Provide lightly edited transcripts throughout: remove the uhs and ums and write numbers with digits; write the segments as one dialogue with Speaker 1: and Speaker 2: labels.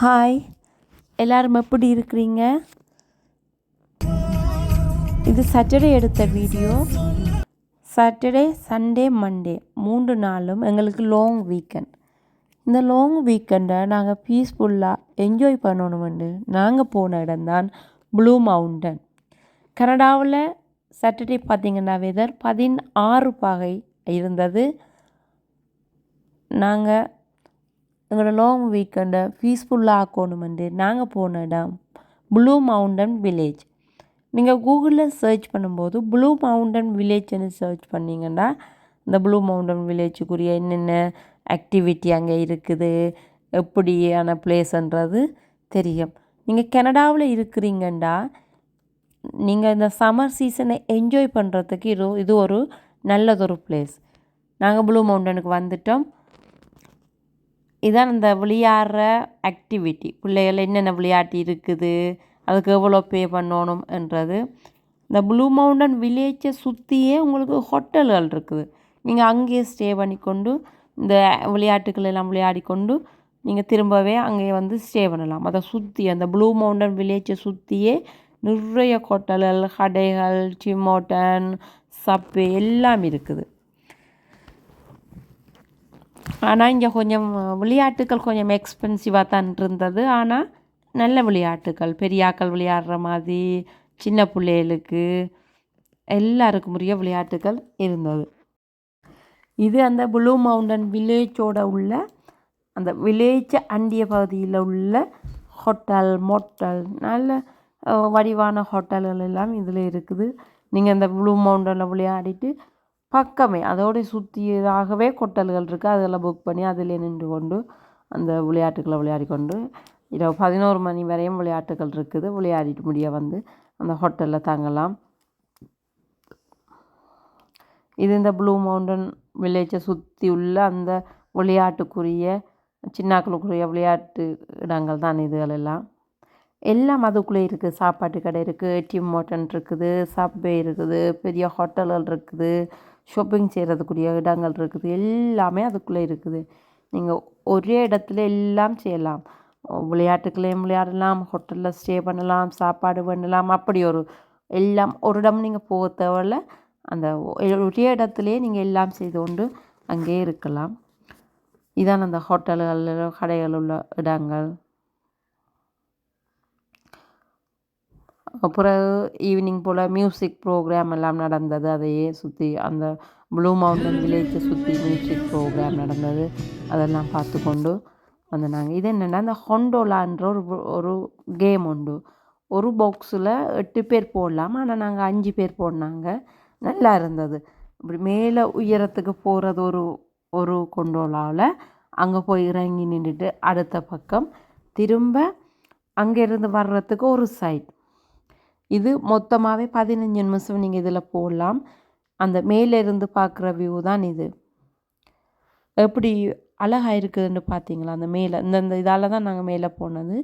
Speaker 1: Hi, எல்லாரும் எப்படி இருக்கிறீங்க? இது சாட்டர்டே எடுத்த வீடியோ. சாட்டர்டே, சண்டே, மண்டே 3 நாளும் எங்களுக்கு லாங் வீக்கெண்ட். இந்த லாங் வீக்கெண்டை நாங்கள் பீஸ்ஃபுல்லாக என்ஜாய் பண்ணணுமெண்டு நாங்கள் போன இடம்தான் ப்ளூ மவுண்டன். கனடாவில் சாட்டர்டே பார்த்திங்கன்னா வெதர் 16 பாகை இருந்தது. நாங்கள் எங்களோட லாங் வீக்கெண்டை பீஸ்ஃபுல்லாக ஆக்கணுமெண்டு நாங்கள் போன இடம் ப்ளூ மவுண்டன் வில்லேஜ். நீங்கள் கூகுளில் சர்ச் பண்ணும்போது ப்ளூ மவுண்டன் வில்லேஜ்னு சர்ச் பண்ணிங்கன்னா இந்த ப்ளூ மவுண்டன் வில்லேஜுக்குரிய என்னென்ன ஆக்டிவிட்டி அங்கே இருக்குது, எப்படியான பிளேஸ்ன்றது தெரியும். நீங்கள் கனடாவில் இருக்கிறீங்கண்டா நீங்கள் இந்த சம்மர் சீசனை என்ஜாய் பண்ணுறதுக்கு இது ஒரு நல்லதொரு பிளேஸ். நாங்கள் ப்ளூ மவுண்டனுக்கு வந்துட்டோம். இதான் இந்த விளையாடுற ஆக்டிவிட்டி. பிள்ளைகள் என்னென்ன விளையாட்டு இருக்குது, அதுக்கு எவ்வளோ பே பண்ணணும்ன்றது. இந்த ப்ளூ மவுண்டன் வில்லேஜை சுற்றியே உங்களுக்கு ஹோட்டல்கள் இருக்குது. நீங்கள் அங்கேயே ஸ்டே பண்ணிக்கொண்டு இந்த விளையாட்டுக்கள் எல்லாம் விளையாடி கொண்டு நீங்கள் திரும்பவே அங்கேயே வந்து ஸ்டே பண்ணலாம். அதை சுற்றி அந்த ப்ளூ மவுண்டன் வில்லேஜை சுற்றியே நிறைய ஹோட்டல்கள், கடைகள், டிமோட்டன், சப்வே எல்லாம் இருக்குது. ஆனால் இங்கே கொஞ்சம் விளையாட்டுக்கள் கொஞ்சம் எக்ஸ்பென்சிவாக தான் இருந்தது. ஆனால் நல்ல விளையாட்டுக்கள், பெரியாக்கள் விளையாடுற மாதிரி, சின்ன பிள்ளைகளுக்கு எல்லாருக்கும் உரிய விளையாட்டுக்கள் இருந்தது. இது அந்த ப்ளூ மவுண்டன் வில்லேஜோட உள்ள அந்த வில்லேஜை அண்டிய பகுதியில் உள்ள ஹோட்டல், மோட்டல், நல்ல வடிவான ஹோட்டல்கள் எல்லாம் இதில் இருக்குது. நீங்கள் இந்த ப்ளூ மவுண்டனில் விளையாடிட்டு பக்கமே அதோட சுற்றியதாகவே ஹோட்டல்கள் இருக்குது. அதெல்லாம் புக் பண்ணி அதில் நின்று கொண்டு அந்த விளையாட்டுக்களை விளையாடி கொண்டு 11 மணி வரையும் விளையாட்டுகள் இருக்குது. விளையாடிட்டு முடிய வந்து அந்த ஹோட்டலில் தங்கலாம். இது இந்த ப்ளூ மவுண்டன் வில்லேஜை சுற்றி உள்ள அந்த விளையாட்டுக்குரிய சின்னாக்களுக்குரிய விளையாட்டு இடங்கள் தான் இதுகளெல்லாம். எல்லாம் அதுக்குள்ளே இருக்குது. சாப்பாட்டு கடை இருக்குது, டிம் மோட்டன் இருக்குது, சப்வே இருக்குது, பெரிய ஹோட்டல்கள் இருக்குது, ஷாப்பிங் செய்கிறதுக்குரிய இடங்கள் இருக்குது. எல்லாமே அதுக்குள்ளே இருக்குது. நீங்கள் ஒரே இடத்துல எல்லாம் செய்யலாம். விளையாட்டுக்களையும் விளையாடலாம், ஹோட்டலில் ஸ்டே பண்ணலாம், சாப்பாடு பண்ணலாம். அப்படி எல்லாம் ஒரு இடம் நீங்கள் போக தேவையில்ல. அந்த ஒரே இடத்துலையே நீங்கள் எல்லாம் செய்து கொண்டு அங்கேயே இருக்கலாம். இதான் அந்த ஹோட்டல்கள், கடைகள் உள்ள இடங்கள். அப்புறம் ஈவினிங் போல் மியூசிக் ப்ரோக்ராம் எல்லாம் நடந்தது. அதையே சுற்றி அந்த ப்ளூ மவுண்டன் வில்லேஜை சுற்றி மியூசிக் ப்ரோக்ராம் நடந்தது. அதெல்லாம் பார்த்து கொண்டு வந்து நாங்கள் இது என்னென்னா இந்த ஹொண்டோலான்ற ஒரு கேம் உண்டு. ஒரு பாக்ஸில் 8 பேர் போடலாம். ஆனால் நாங்கள் 5 பேர் போடினாங்க. நல்லா இருந்தது. இப்படி மேலே உயரத்துக்கு போகிறது ஒரு கொண்டோலாவில் அங்கே போய் இறங்கி நின்றுட்டு அடுத்த பக்கம் திரும்ப அங்கேருந்து வர்றதுக்கு ஒரு சைட். இது மொத்தமாகவே 15 நிமிஷம் நீங்கள் இதில் போடலாம். அந்த மேலே இருந்து பார்க்குற வியூ தான் இது. எப்படி அழகாக இருக்குதுன்னு பார்த்தீங்களா? அந்த மேலே இந்த இதால் தான் நாங்கள் மேலே போனது.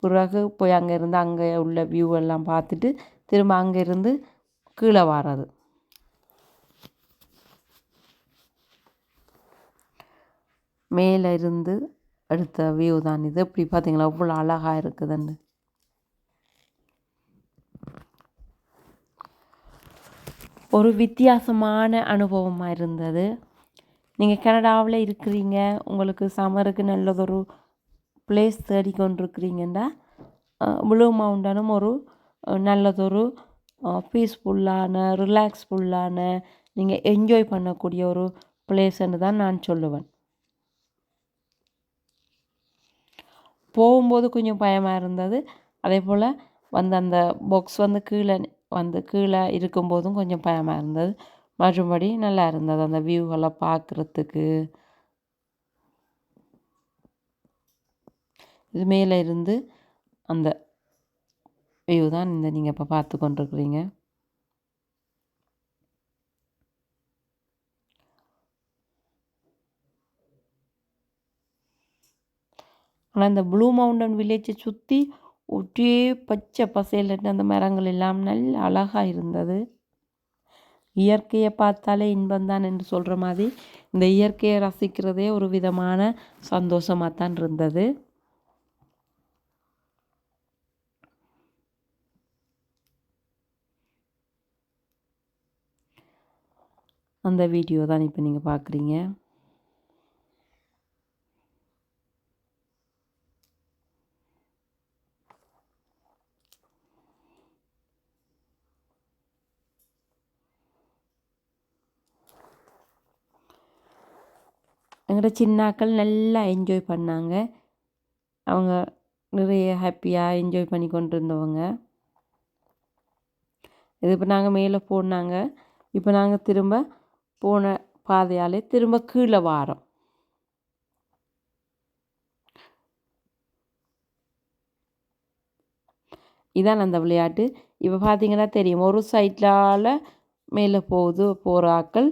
Speaker 1: பிறகு போய் அங்கேருந்து அங்கே உள்ள வியூ எல்லாம் பார்த்துட்டு திரும்ப அங்கேருந்து கீழே வர்றது. மேலே இருந்து எடுத்த வியூ தான் இது. எப்படி பார்த்தீங்களா எவ்வளோ அழகாக இருக்குதுன்னு. ஒரு வித்தியாசமான அனுபவமாக இருந்தது. நீங்கள் கனடாவில் இருக்கிறீங்க, உங்களுக்கு சம்மருக்கு நல்லதொரு பிளேஸ் தேடிக்கொண்டிருக்கிறீங்கன்னா ப்ளூ மவுண்டனும் ஒரு நல்லதொரு பீஸ்ஃபுல்லான, ரிலாக்ஸ்ஃபுல்லான, நீங்கள் என்ஜாய் பண்ணக்கூடிய ஒரு பிளேஸ்ன்னு தான் நான் சொல்லுவேன். போகும்போது கொஞ்சம் பயமாக இருந்தது. அதே போல் வந்து அந்த பாக்ஸ் கீழே இருக்கும்போதும் கொஞ்சம் பயமாக இருந்தது. மறுபடி நல்லா இருந்தது அந்த வியூகளை பார்க்குறதுக்கு. இது மேலே இருந்து அந்த வியூ தான் நீங்கள் இப்போ பார்த்து கொண்டிருக்கிறீங்க. ஆனால் இந்த ப்ளூ மவுண்டன் வில்லேஜை சுற்றி ஒரே பச்சை பசேல்னு அந்த மரங்கள் எல்லாம் நல்ல அழகாக இருந்தது. இயற்கையை பார்த்தாலே இன்பம்தான் என்று சொல்கிற மாதிரி இந்த இயற்கையை ரசிக்கிறதே ஒரு விதமான சந்தோஷமாக தான் இருந்தது. அந்த வீடியோ தான் இப்போ நீங்கள் பார்க்குறீங்க. எங்களோட சின்னாக்கள் நல்லா என்ஜாய் பண்ணாங்க. அவங்க நிறைய ஹாப்பியாக என்ஜாய் பண்ணி கொண்டு இருந்தவங்க. இது இப்போ நாங்கள் மேலே போனாங்க. இப்போ நாங்கள் திரும்ப போன பாதையாலே திரும்ப கீழே வாரோம். இதான் அந்த விளையாட்டு. இப்போ பார்த்தீங்கன்னா தெரியும், ஒரு சைட்டால் மேலே போகிற ஆக்கள்,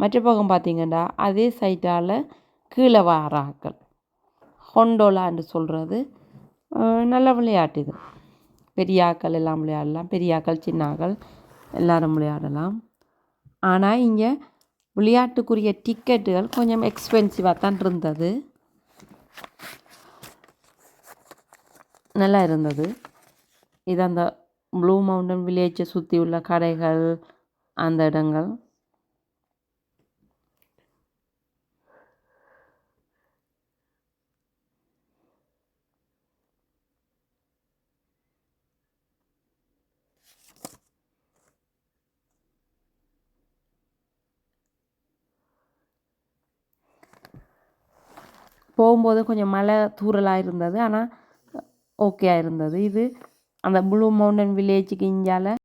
Speaker 1: மற்ற பக்கம் பார்த்தீங்கன்னா அதே சைட்டால் கீழே வர ஆக்கள். ஹொண்டோலான்னு சொல்கிறது நல்ல விளையாட்டு இது. பெரிய ஆக்கள் எல்லாம் விளையாடலாம், பெரிய ஆக்கள் சின்ன ஆக்கள் எல்லோரும் விளையாடலாம். ஆனால் இங்கே விளையாட்டுக்குரிய டிக்கெட்டுகள் கொஞ்சம் எக்ஸ்பென்சிவாக தான் இருந்தது. நல்லா இருந்தது. இது அந்த ப்ளூ மவுண்டன் வில்லேஜை சுற்றி உள்ள கடைகள், அந்த இடங்கள். போகும்போது கொஞ்சம் மழை தூறலாக இருந்தது, ஆனால் ஓகேயாக இருந்தது. இது அந்த ப்ளூ மவுண்டன் வில்லேஜுக்கு இஞ்சால